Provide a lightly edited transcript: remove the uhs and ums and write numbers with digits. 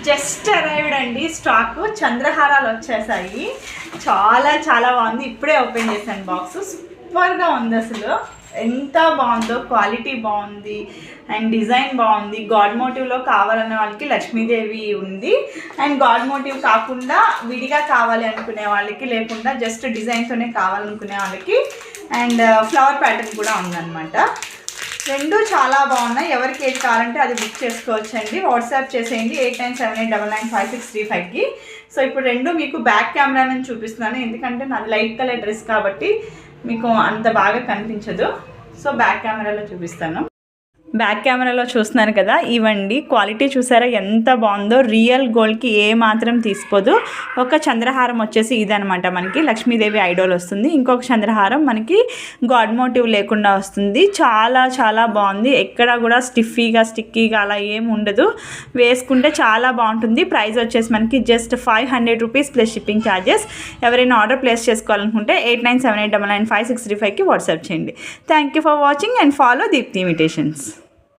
Just arrived అండి stock. చంద్రహారాలు వచ్చేసాయి. చాలా చాలా బాగుంది. ఇప్పుడే ఓపెన్ చేశాను బాక్స్. సూపర్గా ఉంది అసలు. ఎంత బాగుందో, క్వాలిటీ బాగుంది అండ్ డిజైన్ బాగుంది. గాడ్ మోటివ్లో కావాలనే వాళ్ళకి లక్ష్మీదేవి ఉంది. అండ్ గాడ్ మోటివ్ కాకుండా విడిగా కావాలి అనుకునే వాళ్ళకి, లేకుండా జస్ట్ డిజైన్తోనే కావాలనుకునే వాళ్ళకి అండ్ ఫ్లవర్ ప్యాటర్న్ కూడా ఉందన్నమాట. రెండు చాలా బాగున్నాయి. ఎవరికి ఏది కావాలంటే అది బుక్ చేసుకోవచ్చండి. వాట్సాప్ చేసేయండి 8978995635కి. సో ఇప్పుడు రెండు మీకు బ్యాక్ కెమెరా నుంచి చూపిస్తున్నాను, ఎందుకంటే నాది లైట్ కలర్ డ్రెస్ కాబట్టి మీకు అంత బాగా కనిపించదు. సో బ్యాక్ కెమెరాలో చూపిస్తాను. బ్యాక్ కెమెరాలో చూస్తున్నారు కదా, ఇవ్వండి. క్వాలిటీ చూసారా ఎంత బాగుందో. రియల్ గోల్డ్కి ఏ మాత్రం తీసుకోదు. ఒక చంద్రహారం వచ్చేసి ఇదనమాట, మనకి లక్ష్మీదేవి ఐడోల్ వస్తుంది. ఇంకొక చంద్రహారం మనకి గాడ్ మోటివ్ లేకుండా వస్తుంది. చాలా చాలా బాగుంది. ఎక్కడ కూడా స్టిక్కీగా అలా ఏమి ఉండదు. వేసుకుంటే చాలా బాగుంటుంది. ప్రైస్ వచ్చేసి మనకి just 500 rupees plus shipping charges. ఎవరైనా ఆర్డర్ ప్లేస్ చేసుకోవాలనుకుంటే 8978995635కి వాట్సాప్ చేయండి. Thank you for watching and follow Deepti imitations.